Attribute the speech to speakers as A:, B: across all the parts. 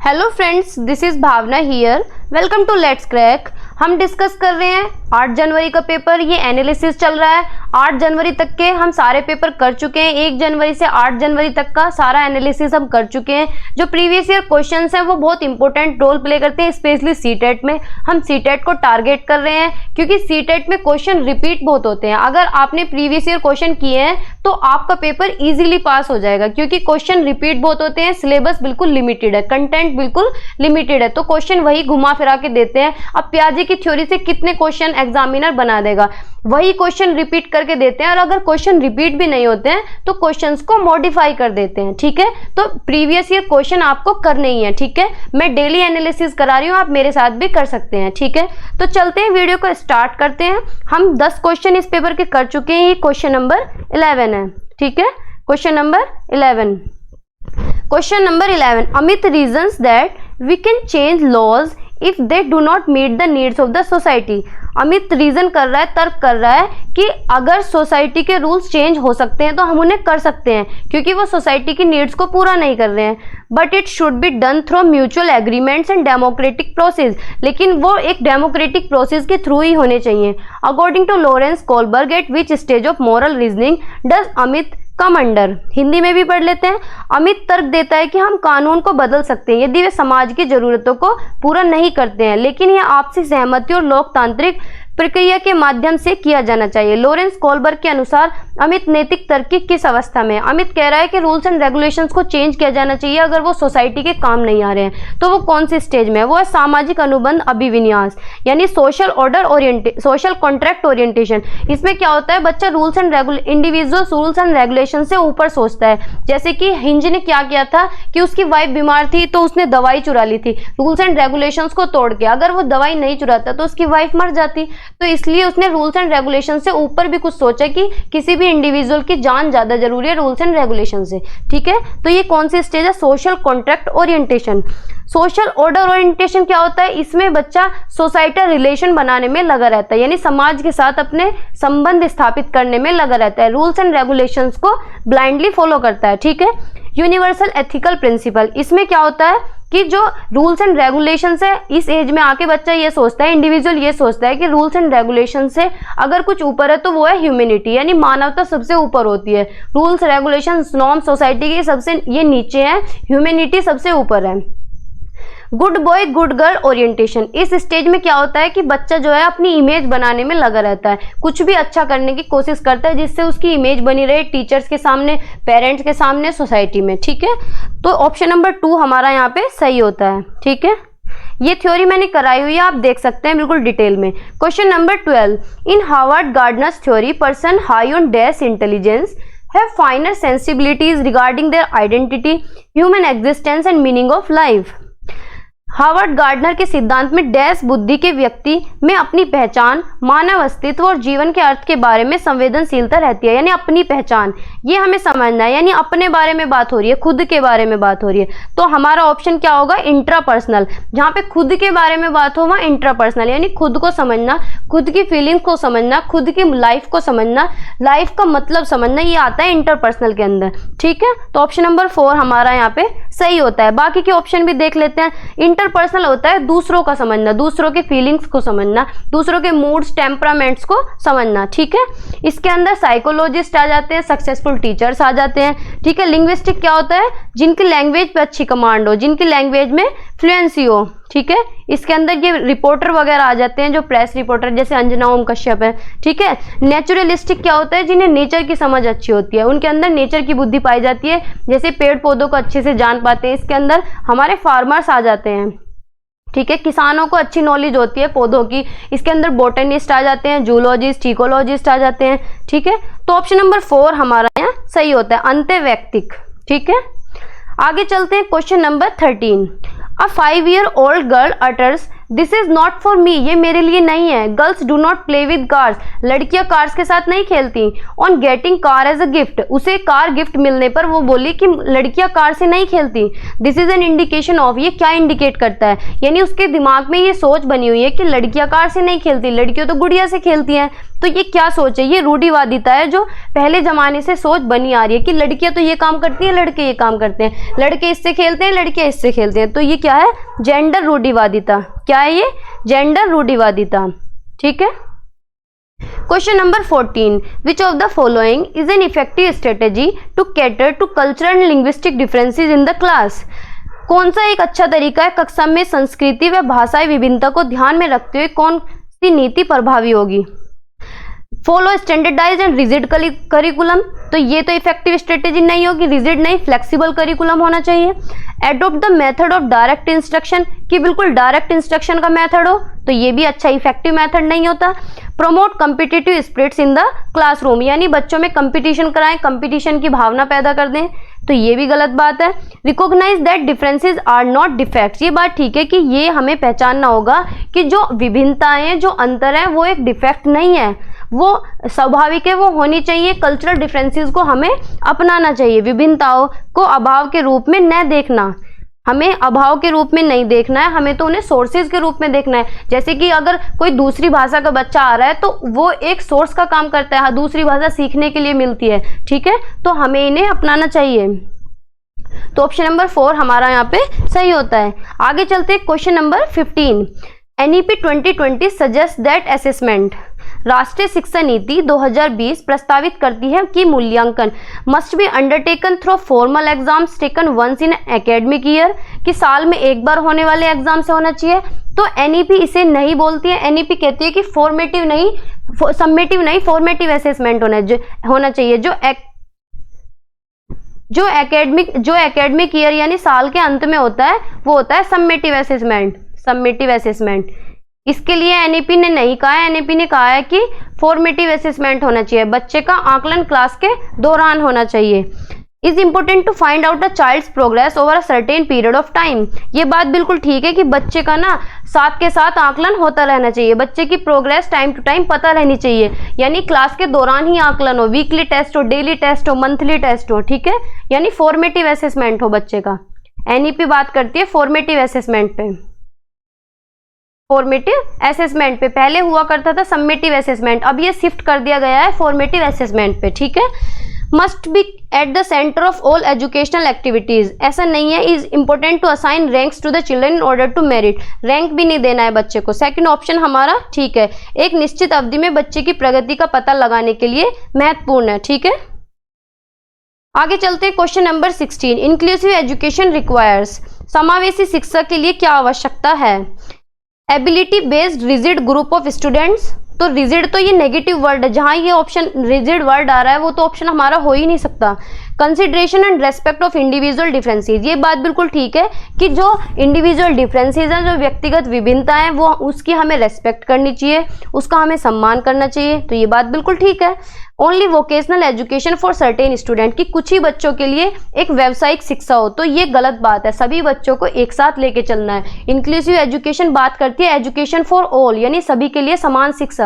A: Hello friends, this is Bhavna here. Welcome to let's crack. हम discuss कर रहे हैं 8 जनवरी का पेपर। ये एनालिसिस चल रहा है। 8 जनवरी तक के हम सारे पेपर कर चुके हैं। 1 जनवरी से 8 जनवरी तक का सारा एनालिसिस हम कर चुके हैं। जो प्रीवियस ईयर क्वेश्चंस हैं वो बहुत इंपॉर्टेंट रोल प्ले करते हैं, स्पेशली सीटेट में। हम सीटेट को टारगेट कर रहे हैं क्योंकि सीटेट में क्वेश्चन रिपीट बहुत होते हैं। अगर आपने प्रीवियस ईयर क्वेश्चन किए हैं तो आपका पेपर इजीली पास हो जाएगा, क्योंकि क्वेश्चन रिपीट बहुत होते हैं। सिलेबस बिल्कुल लिमिटेड है, कंटेंट बिल्कुल लिमिटेड है, तो क्वेश्चन वही घुमा फिरा के देते हैं। अब पियाजे की थ्योरी से कितने क्वेश्चन एग्जामिनर बना देगा, वही क्वेश्चन रिपीट करके देते हैं। और अगर क्वेश्चन रिपीट भी नहीं होते हैं तो क्वेश्चंस को मॉडिफाई कर देते हैं। ठीक है, तो प्रीवियस ईयर क्वेश्चन आपको करने ही है। ठीक है, मैं डेली एनालिसिस करा रही हूँ, आप मेरे साथ भी कर सकते हैं। ठीक है, तो चलते हैं, वीडियो को स्टार्ट करते हैं। हम 10 क्वेश्चन इस पेपर के कर चुके हैं। ये क्वेश्चन नंबर 11 है। ठीक है, question number 11। Question number 11, Amit reasons that we can change laws if they do not meet the needs of the society. Amit reason कर रहा है, तर्क कर रहा है कि अगर सोसाइटी के रूल्स चेंज हो सकते हैं तो हम उन्हें कर सकते हैं, क्योंकि वो सोसाइटी की नीड्स को पूरा नहीं कर रहे हैं। But it should be done through mutual agreements and democratic process, लेकिन वो एक डेमोक्रेटिक प्रोसेस के थ्रू ही होने चाहिए। According to Lawrence Kohlberg, at which stage of moral reasoning does Amit come under. Hindi में भी पढ़ लेते हैं। अमित तर्क देता है कि हम कानून को बदल सकते हैं यदि वे समाज की जरूरतों को पूरा नहीं करते हैं, लेकिन यह आपसी सहमति और लोकतांत्रिक प्रक्रिया के माध्यम से किया जाना चाहिए। लॉरेंस कोलबर्ग के अनुसार अमित नैतिक तर्क की किस अवस्था में है? अमित कह रहा है कि रूल्स एंड रेगुलेशंस को चेंज किया जाना चाहिए अगर वो सोसाइटी के काम नहीं आ रहे हैं। तो वो कौन सी स्टेज में है? वो है सामाजिक अनुबंध अभिविन्यास, यानी social order social contract orientation. इसमें क्या होता है, बच्चा rules and individual rules and regulation से ऊपर सोचता है। जैसे कि हिंज ने क्या किया था कि उसकी वाइफ बीमार थी तो उसने दवाई चुरा ली थी रूल्स एंड रेगुलेशंस को तोड़ के। अगर वो दवाई नहीं चुराता तो उसकी वाइफ मर जाती, तो इसलिए उसने रूल्स एंड रेगुलेशन से ऊपर भी कुछ सोचा कि किसी भी इंडिविजुअल की जान ज्यादा जरूरी है रूल्स एंड रेगुलेशन से। ठीक है, तो ये कौन सी स्टेज है? Social contract orientation. Social order orientation क्या होता है? इसमें बच्चा सोसाइटल रिलेशन बनाने में लगा रहता है, यानी समाज के साथ अपने संबंध स्थापित करने में लगा रहता है। रूल्स एंड रेगुलेशंस को ब्लाइंडली फॉलो करता है। ठीक है, यूनिवर्सल एथिकल प्रिंसिपल। इसमें क्या होता है कि जो रूल्स एंड रेगुलेशन है, इस एज में आके बच्चा ये सोचता है, इंडिविजुअल ये सोचता है कि रूल्स एंड रेगुलेशन से अगर कुछ ऊपर है तो वो है ह्यूमैनिटी, यानी मानवता सबसे ऊपर होती है। रूल्स रेगुलेशन नॉर्म सोसाइटी के सबसे ये नीचे है, ह्यूमैनिटी सबसे ऊपर है। Good boy good girl orientation. इस स्टेज में क्या होता है कि बच्चा जो है अपनी इमेज बनाने में लगा रहता है, कुछ भी अच्छा करने की कोशिश करता है जिससे उसकी इमेज बनी रहे टीचर्स के सामने, पेरेंट्स के सामने, सोसाइटी में। ठीक है, तो ऑप्शन नंबर 2 हमारा यहाँ पे सही होता है। ठीक है, ये थ्योरी मैंने कराई हुई है, आप देख सकते हैं बिल्कुल डिटेल में। Question number 12, in Harvard Gardner's theory person high on dash intelligence have finer sensibilities regarding their identity, human existence and meaning of life। Harvard gardener के सिद्धांत में डैश बुद्धि के व्यक्ति में अपनी पहचान, मानव अस्तित्व और जीवन के अर्थ के बारे में संवेदनशीलता रहती है, यानी अपनी पहचान, ये हमें समझना है, यानी अपने बारे में बात हो रही है, खुद के बारे में बात हो रही है। तो हमारा ऑप्शन क्या होगा? इंट्रापर्सनल। जहाँ पे खुद के बारे में बात हो वहाँ इंट्रापर्सनल, यानी खुद को समझना, खुद की फीलिंग्स को समझना, खुद की लाइफ को समझना, लाइफ का मतलब समझना, ये आता है इंटरपर्सनल के अंदर। ठीक है, तो ऑप्शन नंबर 4 हमारा यहाँ पे सही होता है। बाकी के ऑप्शन भी देख लेते हैं। इंटरपर्सनल होता है दूसरों का समझना, दूसरों के फीलिंग्स को समझना, दूसरों के मूड्स, टेम्परामेंट्स को समझना। ठीक है, इसके अंदर साइकोलॉजिस्ट आ जाते हैं, सक्सेसफुल टीचर्स आ जाते हैं। ठीक है, लिंग्विस्टिक क्या होता है? जिनकी लैंग्वेज पे अच्छी कमांड हो, जिनकी लैंग्वेज में फ्लुएंसी हो। ठीक है, इसके अंदर ये रिपोर्टर वगैरह आ जाते हैं, जो प्रेस रिपोर्टर, जैसे अंजना ओम कश्यप है। ठीक है, नेचुरलिस्टिक क्या होता है? जिन्हें नेचर की समझ अच्छी होती है, उनके अंदर नेचर की बुद्धि पाई जाती है, जैसे पेड़ पौधों को अच्छे से जान पाते हैं। इसके अंदर हमारे फार्मर्स आ जाते हैं। ठीक है, किसानों को अच्छी नॉलेज होती है पौधों की। इसके अंदर बोटनिस्ट आ जाते हैं, जूलॉजिस्ट, इकोलॉजिस्ट आ जाते हैं। ठीक है, तो ऑप्शन नंबर 4 हमारा यहाँ सही होता है, अंत्यवैयक्तिक। ठीक है, आगे चलते हैं। Question number 13, a 5-year-old girl utters this is not for me, ये मेरे लिए नहीं है। Girls do not play with cars, लड़कियां कार्स के साथ नहीं खेलती। On getting car as a gift, उसे कार गिफ्ट मिलने पर वो बोली कि लड़कियां कार से नहीं खेलती। This is an indication of, ये क्या इंडिकेट करता है, यानी उसके दिमाग में ये सोच बनी हुई है कि लड़कियां कार से नहीं खेलती, लड़कियां तो गुड़िया से खेलती हैं। तो ये क्या सोच है, ये रूढ़िवादिता है जो पहले जमाने से सोच बनी आ रही है कि लड़कियां तो ये काम करती हैं, लड़के ये काम करते हैं, लड़के इससे खेलते हैं, लड़कियां इससे खेलते हैं। तो ये क्या है, जेंडर रूढ़िवादिता। क्या है ये, जेंडर रूढ़िवादिता। ठीक है। Question number 14, which of the following is an effective strategy to cater to cultural and linguistic differences in the class. कौन सा एक अच्छा तरीका है कक्षा में संस्कृति व भाषाई विभिन्नता को ध्यान में रखते हुए कौन सी नीति प्रभावी होगी। Follow standardize and rigid curriculum, तो ये तो इफेक्टिव स्ट्रेटेजी नहीं होगी, रिजिड नहीं, फ्लेक्सिबल करिकुलम होना चाहिए। Adopt the method of direct instruction, कि बिल्कुल डायरेक्ट इंस्ट्रक्शन का मेथड हो, तो ये भी अच्छा इफेक्टिव मेथड नहीं होता। Promote competitive spirits in the classroom, यानी बच्चों में कंपटीशन कराएं, कंपटीशन की भावना पैदा कर दें, तो ये भी गलत बात है। Recognise that differences are not defects, ये बात ठीक है कि ये हमें पहचानना होगा कि जो विभिन्नताएं हैं, जो अंतर है, वो एक डिफेक्ट नहीं है, वो स्वाभाविक है, वो होनी चाहिए। कल्चरल डिफरेंसेस को हमें अपनाना चाहिए, विभिन्नताओं को अभाव के रूप में न देखना, हमें अभाव के रूप में नहीं देखना है, हमें तो उन्हें सोर्सेज के रूप में देखना है। जैसे कि अगर कोई दूसरी भाषा का बच्चा आ रहा है तो वो एक सोर्स का काम करता है, दूसरी भाषा सीखने के लिए मिलती है। ठीक है, तो हमें इन्हें अपनाना चाहिए। तो ऑप्शन नंबर 4 हमारा यहाँ पे सही होता है। आगे चलते हैं question number 15, NEP 2020 suggest that assessment, राष्ट्रीय शिक्षा नीति 2020 प्रस्तावित करती है कि मूल्यांकन must be undertaken through formal exams taken once in academic year, कि साल में एक बार होने वाले एग्जाम से होना चाहिए। तो NEP इसे नहीं बोलती है, NEP कहती है कि फॉर्मेटिव नहीं, समेटिव नहीं, फॉर्मेटिव असेसमेंट होना चाहिए, जो एकेडमिक ईयर यानी साल के अंत में होता है, वो होता है समेटिव असेसमेंट। इसके लिए NEP ने नहीं कहा है, NEP ने कहा है कि फॉर्मेटिव असेसमेंट होना चाहिए, बच्चे का आकलन क्लास के दौरान होना चाहिए। Is important to find out a child's progress over a certain period of time, ये बात बिल्कुल ठीक है कि बच्चे का ना साथ के साथ आकलन होता रहना चाहिए, बच्चे की प्रोग्रेस टाइम टू टाइम पता रहनी चाहिए, यानी क्लास के दौरान ही आकलन हो, वीकली टेस्ट हो, डेली टेस्ट हो, मंथली टेस्ट हो। ठीक है, यानी फॉर्मेटिव असेसमेंट हो बच्चे का। NEP बात करती है फॉर्मेटिव असेसमेंट पे, फॉर्मेटिव असेसमेंट पे। पहले हुआ करता था समेटिव असेसमेंट, अब ये शिफ्ट कर दिया गया है फॉर्मेटिव असेसमेंट पे। ठीक है, must be at the centre of all educational activities, ऐसा नहीं है। Is important to assign ranks to the children in order to merit, rank भी नहीं देना है बच्चे को। सेकंड ऑप्शन हमारा ठीक है, एक निश्चित अवधि में बच्चे की प्रगति का पता लगाने के लिए महत्वपूर्ण है। ठीक है, आगे चलते हैं question number 16, inclusive education requires, समावेशी शिक्षा के लिए क्या आवश्यकता है। Ability based rigid group of students, तो रिजिड तो ये नेगेटिव वर्ड है, जहां ये ऑप्शन रिजिड वर्ड आ रहा है वो तो ऑप्शन हमारा हो ही नहीं सकता। Consideration and respect of individual differences, ये बात बिल्कुल ठीक है कि जो इंडिविजुअल डिफरेंसेस हैं, जो व्यक्तिगत विभिन्नता है, वो उसकी हमें रेस्पेक्ट करनी चाहिए, उसका हमें सम्मान करना चाहिए, तो ये बात बिल्कुल ठीक है। Only vocational education for certain student, कि कुछ ही बच्चों के लिए एक व्यावसायिक शिक्षा हो, तो ये गलत बात है, सभी बच्चों को एक साथ लेके चलना है। इंक्लूसिव एजुकेशन बात करती है एजुकेशन फॉर ऑल, यानी सभी के लिए समान शिक्षा,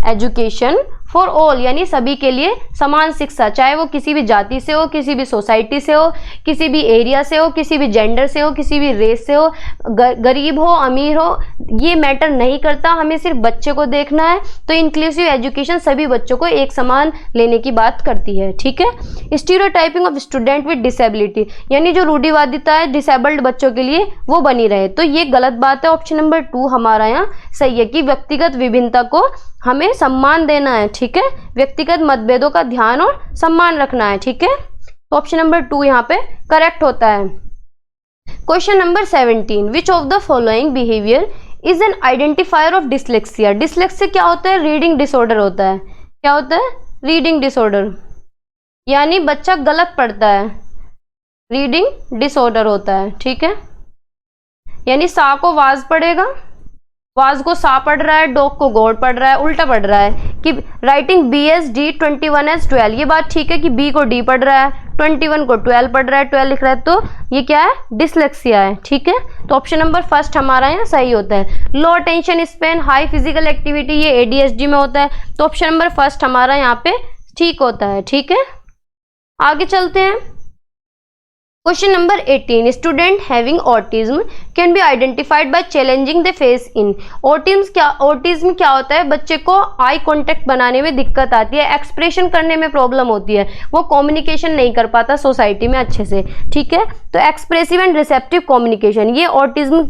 A: एजुकेशन फॉर ऑल यानी सभी के लिए समान शिक्षा, चाहे वो किसी भी जाति से हो, किसी भी सोसाइटी से हो, किसी भी एरिया से हो, किसी भी जेंडर से हो, किसी भी रेस से हो, गरीब हो अमीर हो, ये मैटर नहीं करता, हमें सिर्फ बच्चे को देखना है। तो इंक्लूसिव एजुकेशन सभी बच्चों को एक समान लेने की बात करती है। ठीक है, stereotyping of student with disability, यानी जो रूढ़िवादिता है डिसेबल्ड बच्चों के लिए वो बनी रहे, तो ये गलत बात है। ऑप्शन नंबर 2 हमारा यहाँ सही है कि व्यक्तिगत विभिन्नता को हमें सम्मान देना है। ठीक है, व्यक्तिगत मतभेदों का ध्यान और सम्मान रखना है। ठीक है, तो ऑप्शन नंबर 2 यहाँ पे करेक्ट होता है। Question number 17, which of the following behaviour is an identifier of dyslexia. Dyslexia क्या होता है? रीडिंग डिसऑर्डर होता है। क्या होता है? रीडिंग डिसऑर्डर, यानी बच्चा गलत पढ़ता है, रीडिंग डिसऑर्डर होता है। ठीक है, यानी सा को वाज पढ़ेगा, वाज को सा पढ़ रहा है, डॉग को गॉड पढ़ रहा है, उल्टा पढ़ रहा है। कि राइटिंग BSD 21 as 12, ये बात ठीक है कि बी को डी पढ़ रहा है, 21 को 12 पढ़ रहा है, 12 लिख रहा है, तो ये क्या है, डिसलेक्सिया है। ठीक है, तो ऑप्शन नंबर फर्स्ट हमारा यहाँ सही होता है। Low attention span, high physical activity, ये ADHD में होता है, तो ऑप्शन नंबर फर्स्ट हमारा यहाँ पे ठीक होता है। ठीक है, आगे चलते हैं। Question number 18, student having autism can be identified by challenging the face in. Autism क्या होता है, बच्चे को आई कांटेक्ट बनाने में दिक्कत आती है, एक्सप्रेशन करने में प्रॉब्लम होती है, वो कम्युनिकेशन नहीं कर पाता सोसाइटी में अच्छे से। ठीक है, तो एक्सप्रेसिव एंड रिसेप्टिव कम्युनिकेशन, ये ऑटिज्म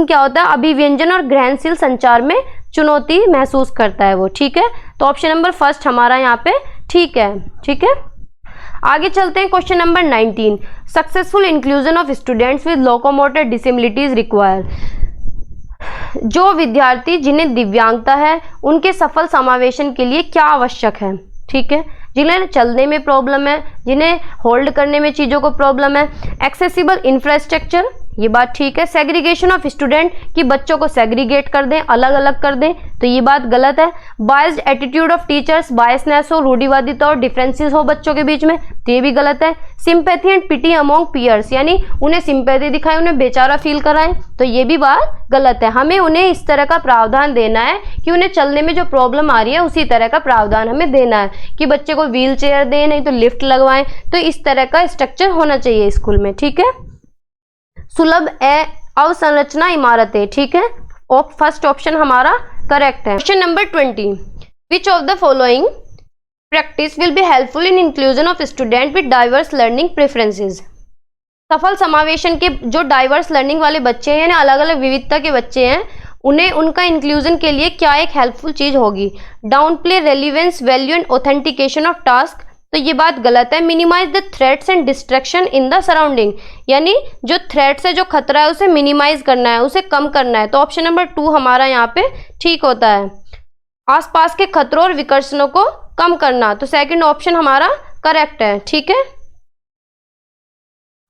A: क्या होता है, अभिव्यंजन और ग्रहणशील संचार में चुनौती महसूस करता है वो। ठीक है, तो ऑप्शन नंबर फर्स्ट हमारा यहाँ पे ठीक है। ठीक है, आगे चलते हैं। Question number 19, successful inclusion of students with locomotor disabilities require. जो विद्यार्थी जिन्हें दिव्यांगता है उनके सफल समावेशन के लिए क्या आवश्यक है। ठीक है, जिन्हें चलने में प्रॉब्लम है, जिन्हें होल्ड करने में चीज़ों को प्रॉब्लम है। एक्सेसिबल इंफ्रास्ट्रक्चर, ये बात ठीक है। सेग्रीगेशन ऑफ स्टूडेंट, कि बच्चों को सेग्रीगेट कर दें, अलग अलग कर दें, तो ये बात गलत है। Biased attitude of teachers, biasness हो, रूढ़िवादिता और डिफरेंसेस हो बच्चों के बीच में, तो ये भी गलत है। Sympathy and pity among peers, यानी उन्हें सिंपैथी दिखाएं, उन्हें बेचारा फील कराएं, तो ये भी बात गलत है। हमें उन्हें इस तरह का प्रावधान देना है कि उन्हें चलने में जो प्रॉब्लम आ रही है उसी तरह का प्रावधान हमें देना है, कि बच्चे को व्हील चेयर दें, नहीं तो लिफ्ट लगवाएं, तो इस तरह का स्ट्रक्चर होना चाहिए स्कूल में। ठीक है, सुलभ अवसंरचना इमारतें। ठीक है, फर्स्ट ऑप्शन हमारा करेक्ट है। Question number 20, which of the following practice will be helpful in inclusion of student with diverse learning preferences. सफल समावेशन के जो डाइवर्स लर्निंग वाले बच्चे हैं, यानी अलग अलग विविधता के बच्चे हैं, उन्हें उनका इंक्लूजन के लिए क्या एक हेल्पफुल चीज होगी। Down play relevance, value and authentication of task, तो ये बात गलत है। Minimise the threats and distraction in the surrounding, यानी जो थ्रेट्स है, जो खतरा है, उसे मिनिमाइज करना है, उसे कम करना है, तो ऑप्शन नंबर 2 हमारा यहाँ पे ठीक होता है। आसपास के खतरों और विकर्षणों को कम करना, तो सेकंड ऑप्शन हमारा करेक्ट है। ठीक है,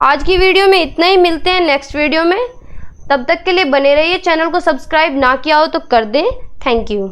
A: आज की वीडियो में इतना ही, मिलते हैं नेक्स्ट वीडियो में, तब तक के लिए बने रहिए। चैनल को सब्सक्राइब ना किया हो तो कर दें। Thank you.